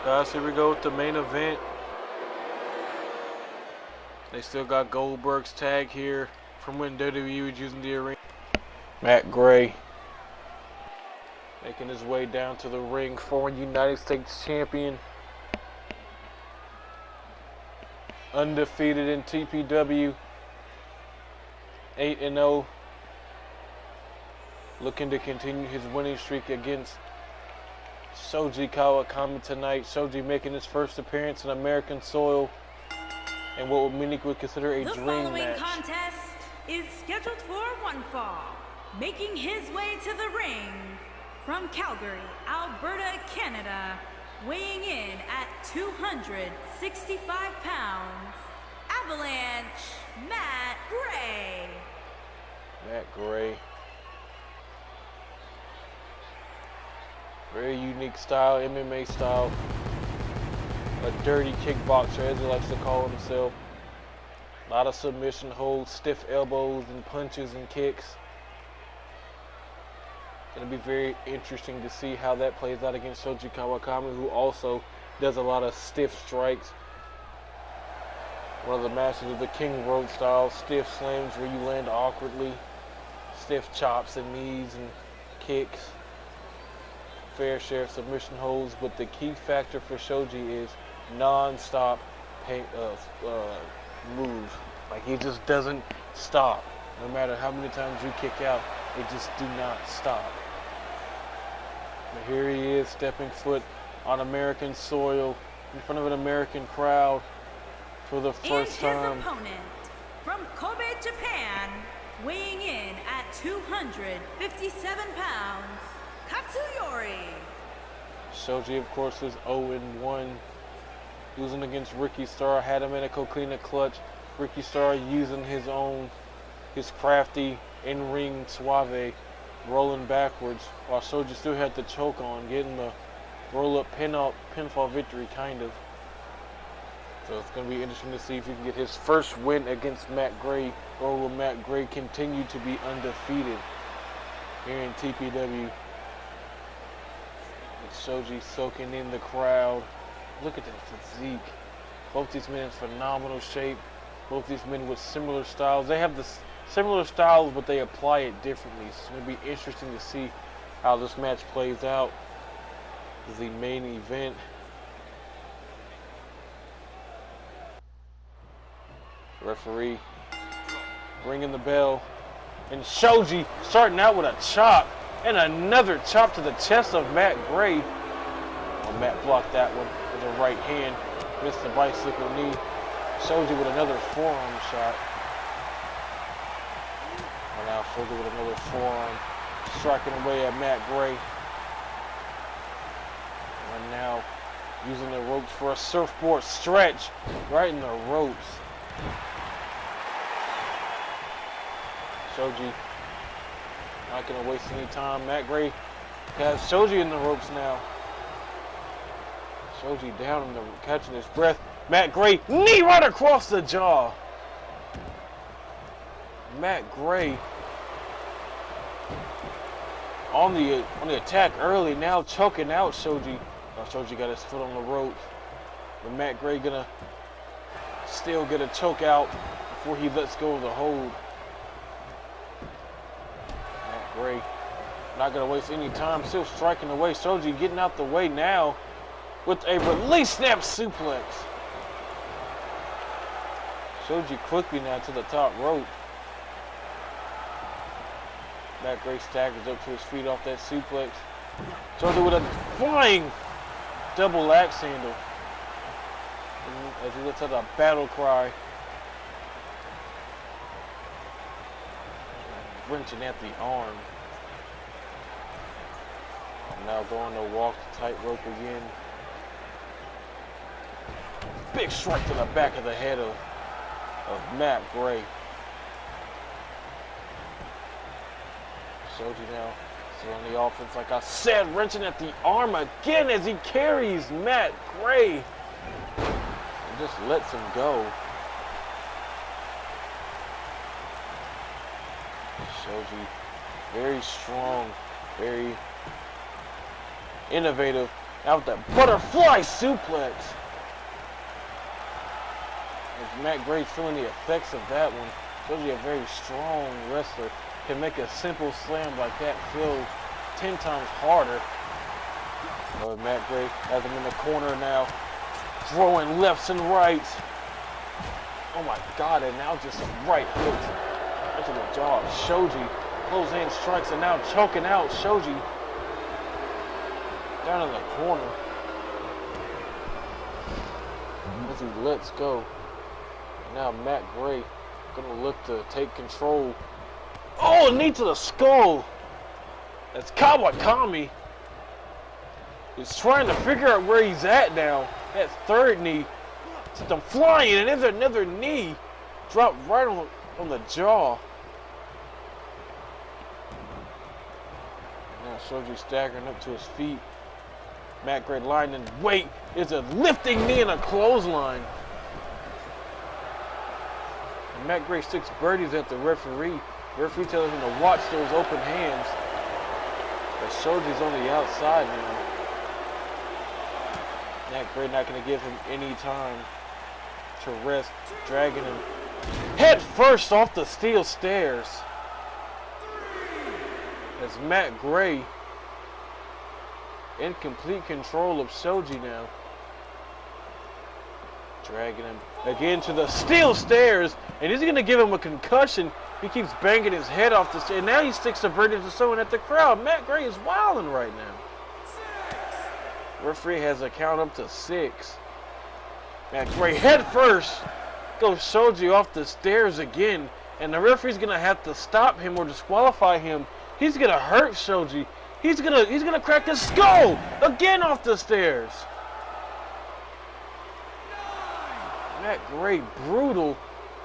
Guys, here we go with the main event. They still got Goldberg's tag here from when WWE was using the arena. Matt Gray making his way down to the ring, former United States champion. Undefeated in TPW. 8-0. Looking to continue his winning streak against Shoji Kawawakami tonight. Shoji making his first appearance in American soil and what many would consider a dream match. The following contest is scheduled for one fall. Making his way to the ring from Calgary, Alberta, Canada, weighing in at 265 pounds, Avalanche, Matt Gray. Matt Gray. Very unique style, MMA style. A dirty kickboxer, as he likes to call himself. A lot of submission holds, stiff elbows and punches and kicks. It's going to be very interesting to see how that plays out against Shoji Kawawakami, who also does a lot of stiff strikes. One of the masters of the King Road style, stiff slams where you land awkwardly, stiff chops and knees and kicks. Fair share of submission holds, but the key factor for Shoji is non-stop moves. Like, he just doesn't stop. No matter how many times you kick out, they just do not stop. But here he is, stepping foot on American soil in front of an American crowd for the first time. And his opponent from Kobe, Japan, weighing in at 257 pounds, Katsuyori. Shoji, of course, is 0-1. Losing against Ricky Starr, had him in a coquina clutch. Ricky Starr using his crafty in-ring suave, rolling backwards, while Shoji still had the choke on, getting the roll-up pinfall victory, kind of. So it's going to be interesting to see if he can get his first win against Matt Gray, or will Matt Gray continue to be undefeated here in TPW. With Shoji soaking in the crowd. Look at that physique. Both these men in phenomenal shape. Both these men with similar styles. They have the similar styles, but they apply it differently. So it's going to be interesting to see how this match plays out. This is the main event. Referee ringing the bell. And Shoji starting out with a chop. And another chop to the chest of Matt Gray. Well, Matt blocked that one with a right hand. Missed the bicycle knee. Shoji with another forearm shot. And now Shoji with another forearm. Striking away at Matt Gray. And now using the ropes for a surfboard stretch. Right in the ropes. Shoji not going to waste any time. Matt Gray has Shoji in the ropes now. Shoji down and catching his breath. Matt Gray, knee right across the jaw. Matt Gray on the attack early, now choking out Shoji. Oh, Shoji got his foot on the ropes. But Matt Gray gonna still get a choke out before he lets go of the hold. Matt Gray not gonna waste any time, still striking away. Shoji getting out the way now with a release snap suplex. Shoji quickly now to the top rope. Matt Gray staggers up to his feet off that suplex. Shoji with a flying double axe handle. As he lets out a battle cry. Wrenching at the arm. I'm now going to walk the tightrope again. Big strike to the back of the head of Matt Gray. Shoji now still on the offense, like I said, wrenching at the arm again as he carries Matt Gray. And just lets him go. Shoji, very strong, very innovative Now with that butterfly suplex. As Matt Gray's feeling the effects of that one. Shoji, a very strong wrestler, can make a simple slam like that feel 10 times harder. But Matt Gray has him in the corner now, throwing lefts and rights. Oh my God, and now just some right hooks into the jaw of Shoji. Close hand strikes and now choking out Shoji down in the corner as he lets go. And now Matt Gray gonna look to take control. Oh, a knee to the skull. That's Kawawakami. He's trying to figure out where he's at now. That third knee. Sent him flying, and there's another knee. Dropped right on the jaw. And now Shoji staggering up to his feet. Matt Gray lying in wait. There's a lifting knee and a clothesline. And Matt Gray sticks birdies at the referee. The referee tells him to watch those open hands. But Shoji's on the outside now. Matt Gray not going to give him any time to rest, dragging him head first off the steel stairs. As Matt Gray in complete control of Shoji now. Dragging him again to the steel stairs, and is he going to give him a concussion? He keeps banging his head off the stairs, and now he sticks the bird into someone at the crowd. Matt Gray is wilding right now. Referee has a count up to 6. Matt Gray head first goes Shoji off the stairs again, and the referee's gonna have to stop him or disqualify him. He's gonna hurt Shoji. He's gonna crack his skull again off the stairs. Matt Gray brutal.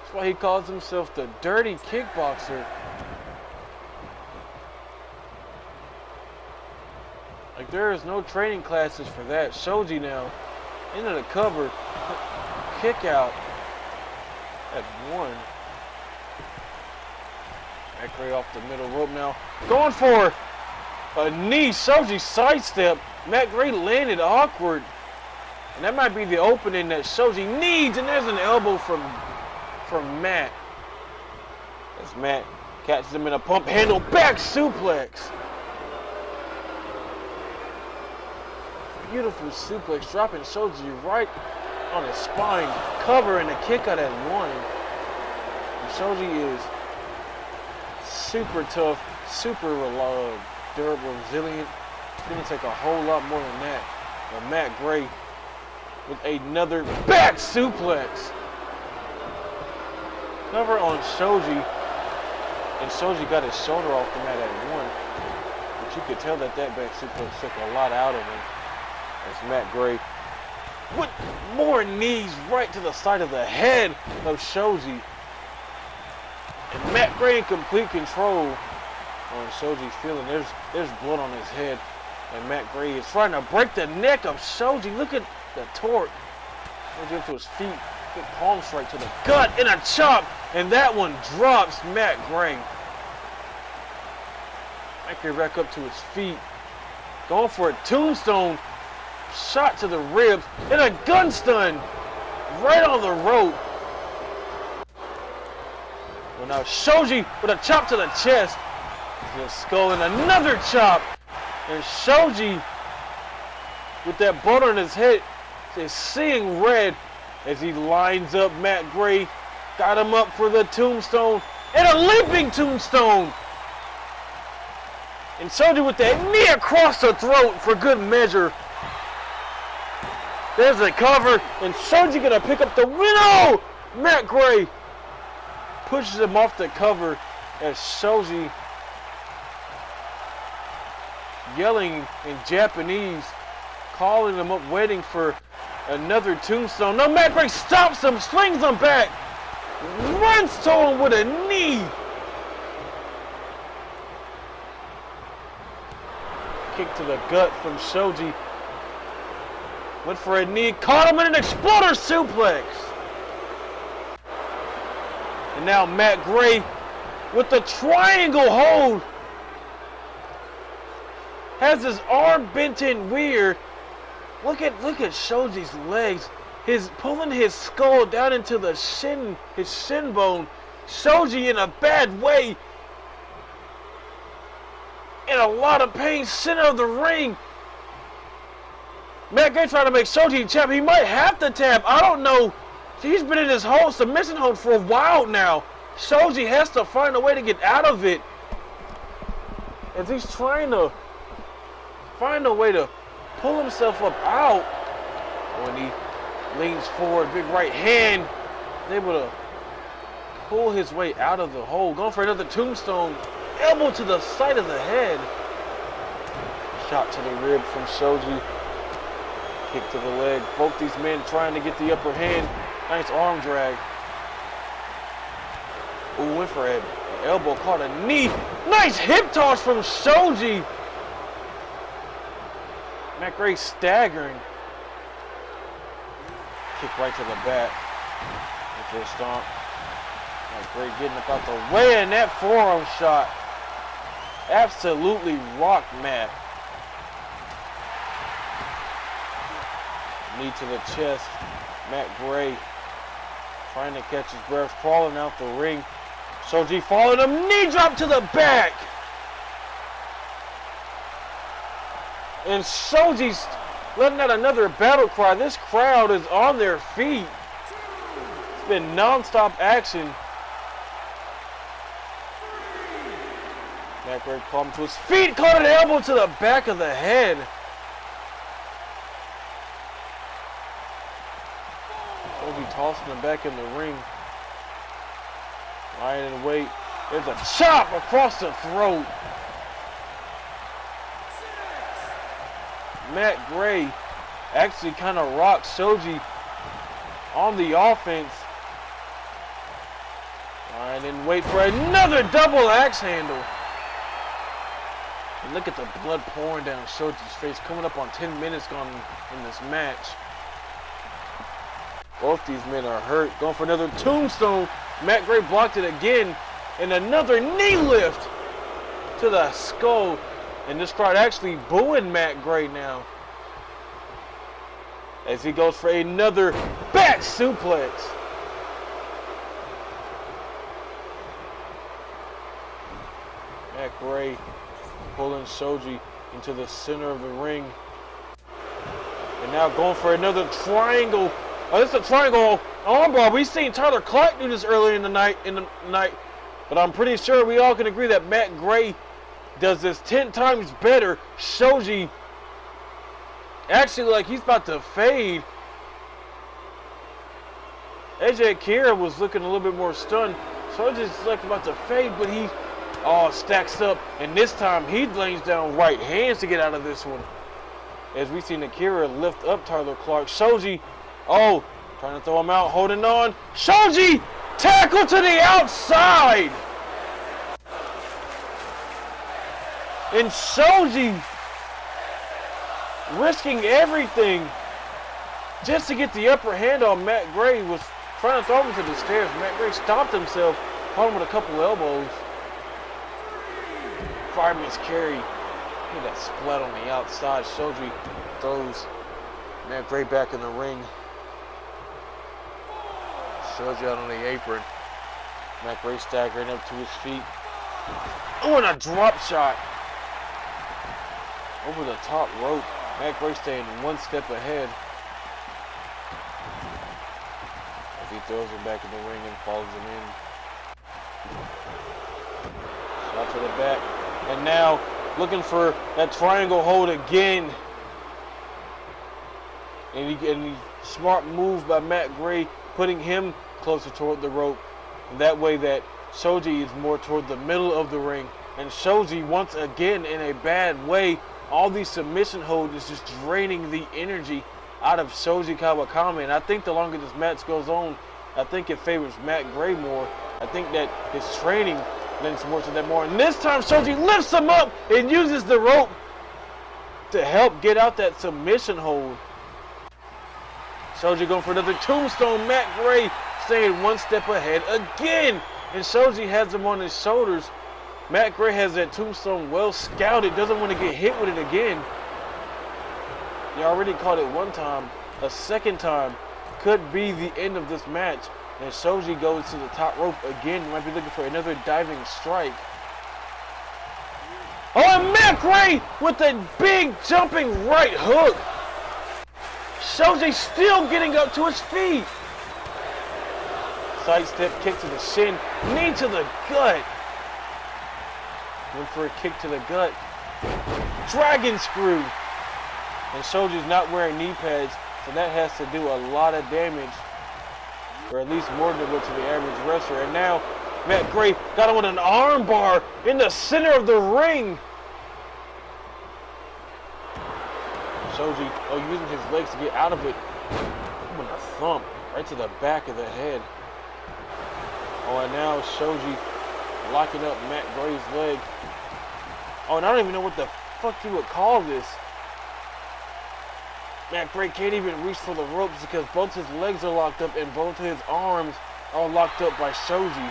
That's why he calls himself the dirty kickboxer. Like, there is no training classes for that. Shoji now into the cover, kick out at 1. Matt Gray off the middle rope now, going for a knee. Shoji sidestep. Matt Gray landed awkward, and that might be the opening that Shoji needs. And there's an elbow from Matt. As Matt catches him in a pump handle back suplex. Beautiful suplex, dropping Shoji right on his spine, covering a kick out at 1. And Shoji is super tough, super durable, resilient. It's going to take a whole lot more than that. But Matt Gray with another back suplex. Cover on Shoji, and Shoji got his shoulder off the mat at 1. But you could tell that back suplex took a lot out of him. As Matt Gray with more knees right to the side of the head of Shoji. And Matt Gray in complete control on Shoji's feeling. There's blood on his head. And Matt Gray is trying to break the neck of Shoji. Look at the torque. Shoji up to his feet. Good palm strike to the gut and a chop. And that one drops Matt Gray. Matt Gray back up to his feet. Going for a tombstone. Shot to the ribs and a gun stun right on the rope. Well, now Shoji with a chop to the chest, the skull, and another chop. And Shoji with that blood on his head is seeing red as he lines up Matt Gray. Got him up for the tombstone and a leaping tombstone. And Shoji with that knee across the throat for good measure. There's the cover, and Shoji gonna pick up the win. Oh! Matt Gray pushes him off the cover as Shoji yelling in Japanese, calling him up, waiting for another tombstone. No, Matt Gray stops him, slings him back, runs to him with a knee. Kick to the gut from Shoji. Went for a knee, caught him in an exploder suplex. And now Matt Gray with the triangle hold. Has his arm bent in weird Look at Shoji's legs. Pulling his skull down into his shin bone. Shoji in a bad way. In a lot of pain, center of the ring. Matt Gray trying to make Shoji tap. He might have to tap. I don't know. He's been in this whole submission hold for a while now. Shoji has to find a way to get out of it. As he's trying to find a way to pull himself up out. When he leans forward, big right hand, able to pull his way out of the hole. Going for another tombstone. Elbow to the side of the head. Shot to the rib from Shoji. Kick to the leg. Both these men trying to get the upper hand. Nice arm drag. Ooh, went for an elbow, caught a knee. Nice hip toss from Shoji. Matt Gray staggering. Kick right to the back. Into a stomp. Matt Gray getting up out the way, and that forearm shot absolutely rocked Matt. Knee to the chest. Matt Gray trying to catch his breath, crawling out the ring. Shoji following him, knee drop to the back. And Shoji's letting out another battle cry. This crowd is on their feet. It's been non-stop action. Matt Gray caught him to his feet, caught an elbow to the back of the head. Shoji tossing him back in the ring. Lying in wait. There's a chop across the throat. Matt Gray actually kind of rocks Shoji on the offense. Lying in wait for another double axe handle. And look at the blood pouring down Shoji's face. Coming up on 10 minutes gone in this match. Both these men are hurt. Going for another tombstone. Matt Gray blocked it again. And another knee lift to the skull. And this crowd actually booing Matt Gray now. As he goes for another back suplex. Matt Gray pulling Shoji into the center of the ring. And now going for another triangle. Oh, this is a triangle armbar. We've seen Tyler Clark do this earlier in the night. But I'm pretty sure we all can agree that Matt Gray does this 10 times better. Shoji actually like he's about to fade. AJ Akira was looking a little bit more stunned. Shoji's like about to fade, but he stacks up. And this time he lays down right hands to get out of this one. As we seen Akira lift up Tyler Clark. Shoji, trying to throw him out, holding on. Shoji, tackle to the outside. And Shoji risking everything just to get the upper hand on Matt Gray. Was trying to throw him to the stairs. Matt Gray stopped himself, caught him with a couple elbows. Fireman's carry. Look at that splat on the outside. Shoji throws Matt Gray back in the ring. Shoji out on the apron. Matt Gray staggering up to his feet. Oh, and a drop shot. Over the top rope. Matt Gray staying one step ahead. As he throws him back in the ring and follows him in. Shot to the back. And now looking for that triangle hold again. And he smart move by Matt Gray, putting him closer toward the rope. And that way that Shoji is more toward the middle of the ring. And Shoji once again in a bad way. All these submission holds is just draining the energy out of Shoji Kawakami. And I think the longer this match goes on, I think it favors Matt Gray more. I think that his training lends more to that more. And this time Shoji lifts him up and uses the rope to help get out that submission hold. Shoji going for another tombstone. Matt Gray staying one step ahead again. And Shoji has him on his shoulders. Matt Gray has that tombstone well scouted. Doesn't want to get hit with it again. You already caught it one time. A second time could be the end of this match. And Shoji goes to the top rope again. Might be looking for another diving strike. Oh, and Matt Gray with a big jumping right hook. Shoji still getting up to his feet. Sidestep kick to the shin. Knee to the gut. Went for a kick to the gut. Dragon screw. And Shoji's not wearing knee pads, so that has to do a lot of damage. Or at least more than it would to the average wrestler. And now, Matt Gray got him with an arm bar in the center of the ring. Shoji, using his legs to get out of it. With a thump right to the back of the head. Oh, and now Shoji locking up Matt Gray's leg. Oh, and I don't even know what the fuck you would call this. Matt Gray can't even reach for the ropes because both his legs are locked up and both his arms are locked up by Shoji.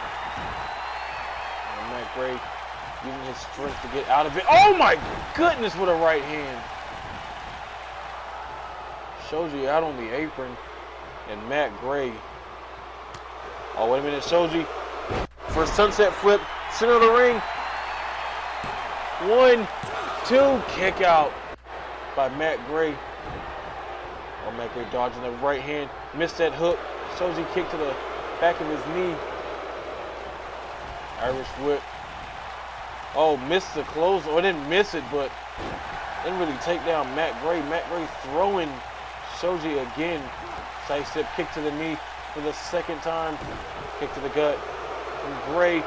And Matt Gray using his strength to get out of it. Oh my goodness, with a right hand. Shoji out on the apron. And Matt Gray. Oh, wait a minute, Shoji. For a sunset flip, center of the ring. 1, 2, kick out by Matt Gray. Oh, Matt Gray dodging the right hand. Missed that hook. Shoji kick to the back of his knee. Irish whip. Oh, missed the close. Oh, didn't miss it, but didn't really take down Matt Gray. Matt Gray throwing Shoji again. Sidestep kick to the knee for the second time. Kick to the gut from Gray.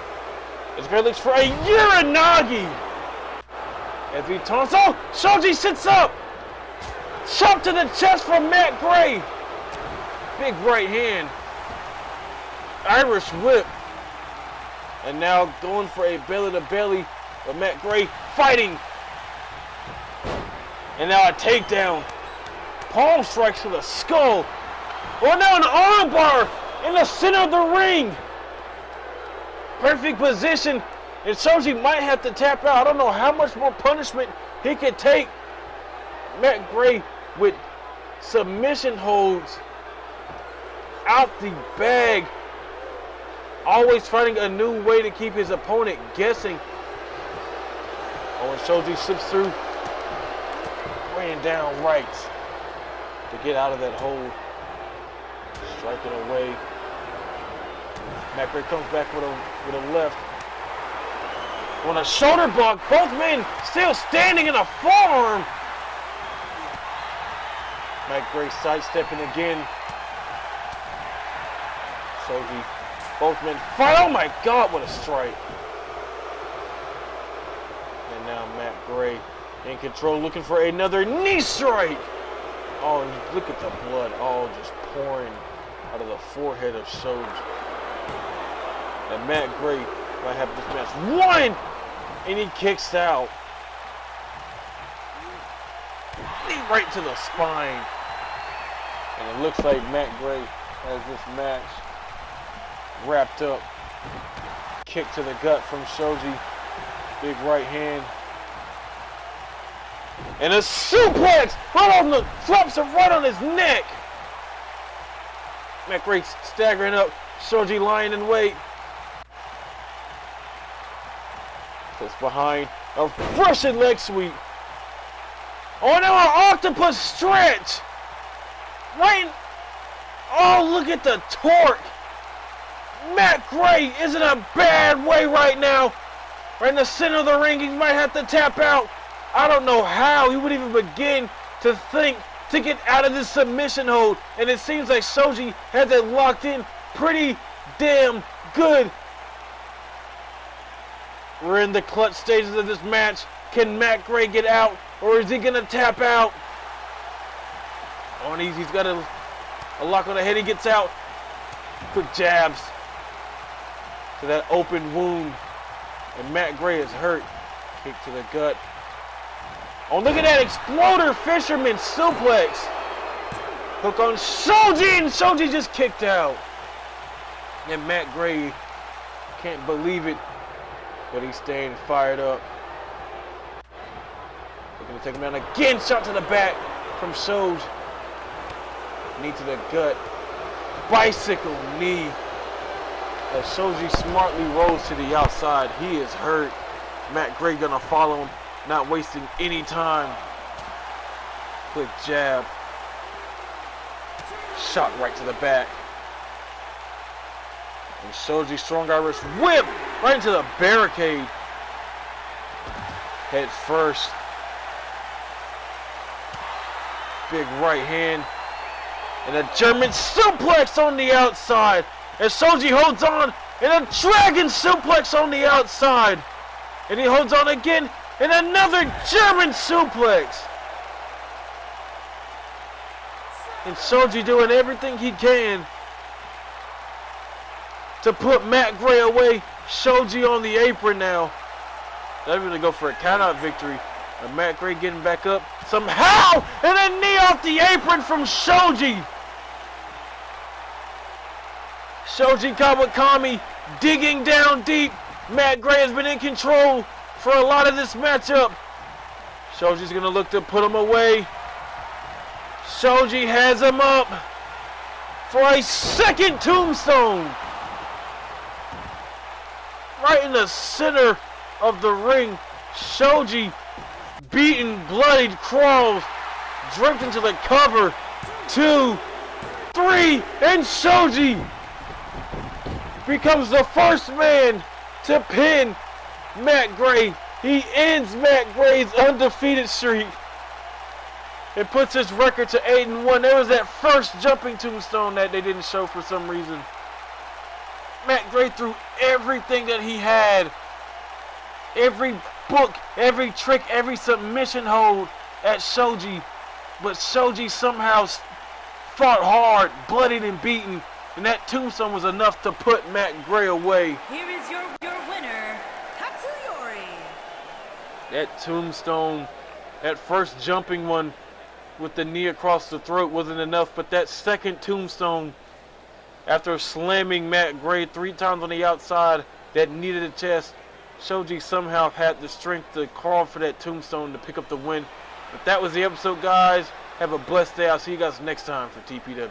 As Gray looks for a Uranagi. As he taunts. Oh, Shoji sits up. Chop to the chest from Matt Gray. Big right hand. Irish whip. And now going for a belly to belly with Matt Gray fighting. And now a takedown. Palm strikes to the skull. Oh, now an arm bar in the center of the ring. Perfect position. And Shoji might have to tap out. I don't know how much more punishment he could take. Matt Gray with submission holds out the bag. Always finding a new way to keep his opponent guessing. Oh, and Shoji slips through. Weighing down right to get out of that hold. Striking away. Matt Gray comes back with a left. On a shoulder block, both men still standing in a forearm. Matt Gray sidestepping again. Shoji, both men fight. Oh my God, what a strike. And now Matt Gray in control, looking for another knee strike. Oh, and look at the blood all just pouring out of the forehead of Shoji. And Matt Gray might have this match won, and he kicks out. Knee right to the spine. And it looks like Matt Gray has this match wrapped up. Kick to the gut from Shoji. Big right hand. And a suplex right on the flops him right on his neck. Matt Gray staggering up. Shoji lying in wait. Puts behind a Russian leg sweep. Oh, now an octopus stretch. Right. Oh, look at the torque. Matt Gray is in a bad way right now. Right in the center of the ring. He might have to tap out. I don't know how he would even begin to think to get out of this submission hold. And it seems like Shoji has it locked in pretty damn good. We're in the clutch stages of this match. Can Matt Gray get out, or is he going to tap out? Oh, and he's got a lock on the head. He gets out. Quick jabs to that open wound. And Matt Gray is hurt. Kick to the gut. Oh, look at that exploder fisherman suplex. Hook on Shoji, and Shoji just kicked out. And Matt Gray can't believe it, but he's staying fired up. They're going to take him down again. Shot to the back from Shoji. Knee to the gut. Bicycle knee. As Shoji smartly rolls to the outside. He is hurt. Matt Gray gonna follow him, not wasting any time. Quick jab. Shot right to the back. And Shoji strong Irish whip right into the barricade. Head first. Big right hand. And a German suplex on the outside. As Shoji holds on. And a dragon suplex on the outside. And he holds on again. And another German suplex. And Shoji doing everything he can to put Matt Gray away. Shoji on the apron now. They're going to go for a countout victory. And Matt Gray getting back up somehow. And a knee off the apron from Shoji. Shoji Kawakami digging down deep. Matt Gray has been in control for a lot of this matchup. Shoji's going to look to put him away. Shoji has him up for a second tombstone. Right in the center of the ring. Shoji, beaten, bloodied, crawls, draped into the cover. 2, 3, and Shoji becomes the first man to pin Matt Gray. He ends Matt Gray's undefeated streak. It puts his record to 8-1. There was that first jumping tombstone that they didn't show for some reason. Matt Gray threw everything that he had. Every book, every trick, every submission hold at Shoji. But Shoji somehow fought hard, bloodied and beaten. And that tombstone was enough to put Matt Gray away. Here is your winner, Katsuyori. That tombstone, that first jumping one with the knee across the throat wasn't enough. But that second tombstone, after slamming Matt Gray 3 times on the outside, that knee to the chest, Shoji somehow had the strength to crawl for that tombstone to pick up the win. But that was the episode, guys. Have a blessed day. I'll see you guys next time for TPW.